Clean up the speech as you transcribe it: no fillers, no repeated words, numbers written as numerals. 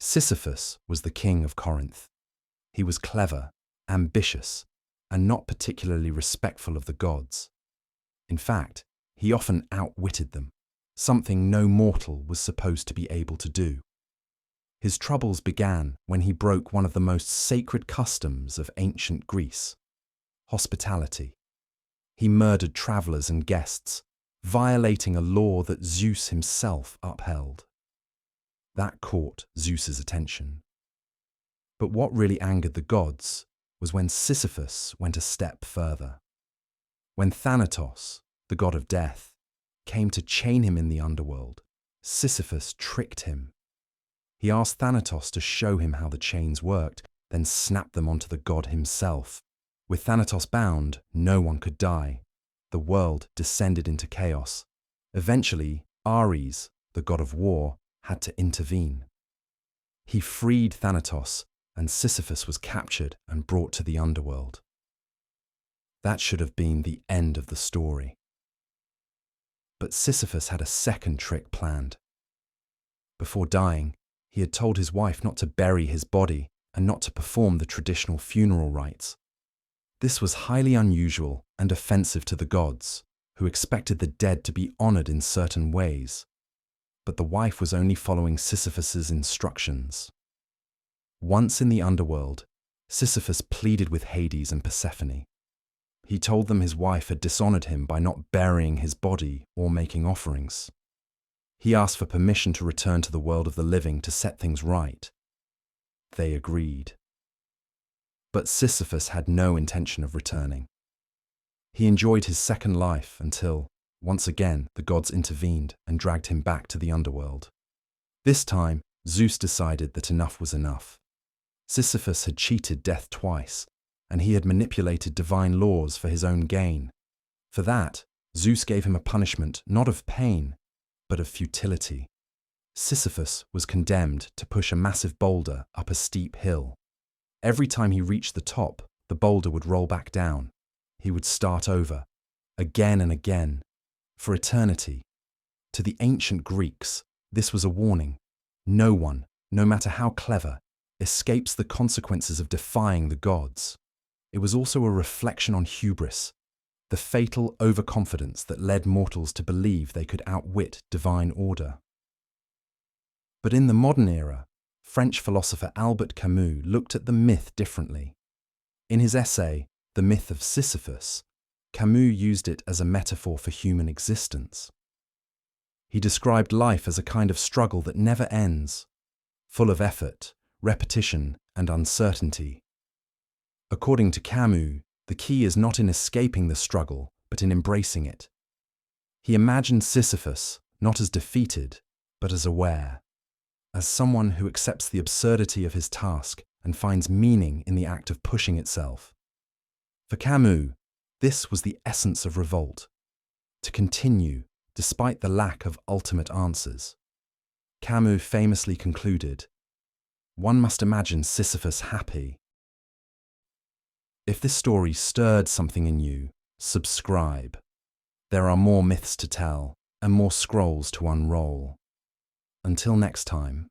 Sisyphus was the king of Corinth. He was clever, ambitious, and not particularly respectful of the gods. In fact, he often outwitted them, something no mortal was supposed to be able to do. His troubles began when he broke one of the most sacred customs of ancient Greece: hospitality. He murdered travelers and guests, violating a law that Zeus himself upheld. That caught Zeus's attention. But what really angered the gods was when Sisyphus went a step further. When Thanatos, the god of death, came to chain him in the underworld, Sisyphus tricked him. He asked Thanatos to show him how the chains worked, then snapped them onto the god himself. With Thanatos bound, no one could die. The world descended into chaos. Eventually, Ares, the god of war, had to intervene. He freed Thanatos, and Sisyphus was captured and brought to the underworld. That should have been the end of the story. But Sisyphus had a second trick planned. Before dying, he had told his wife not to bury his body and not to perform the traditional funeral rites. This was highly unusual and offensive to the gods, who expected the dead to be honored in certain ways. But the wife was only following Sisyphus's instructions. Once in the underworld, Sisyphus pleaded with Hades and Persephone. He told them his wife had dishonored him by not burying his body or making offerings. He asked for permission to return to the world of the living to set things right. They agreed. But Sisyphus had no intention of returning. He enjoyed his second life until, once again, the gods intervened and dragged him back to the underworld. This time, Zeus decided that enough was enough. Sisyphus had cheated death twice, and he had manipulated divine laws for his own gain. For that, Zeus gave him a punishment not of pain, but of futility. Sisyphus was condemned to push a massive boulder up a steep hill. Every time he reached the top, the boulder would roll back down. He would start over, again and again, for eternity. To the ancient Greeks, this was a warning. No one, no matter how clever, escapes the consequences of defying the gods. It was also a reflection on hubris, the fatal overconfidence that led mortals to believe they could outwit divine order. But in the modern era, French philosopher Albert Camus looked at the myth differently. In his essay, The Myth of Sisyphus, Camus used it as a metaphor for human existence. He described life as a kind of struggle that never ends, full of effort, repetition, and uncertainty. According to Camus, the key is not in escaping the struggle, but in embracing it. He imagined Sisyphus not as defeated, but as aware, as someone who accepts the absurdity of his task and finds meaning in the act of pushing itself. For Camus, this was the essence of revolt, to continue despite the lack of ultimate answers. Camus famously concluded, "One must imagine Sisyphus happy." If this story stirred something in you, subscribe. There are more myths to tell and more scrolls to unroll. Until next time.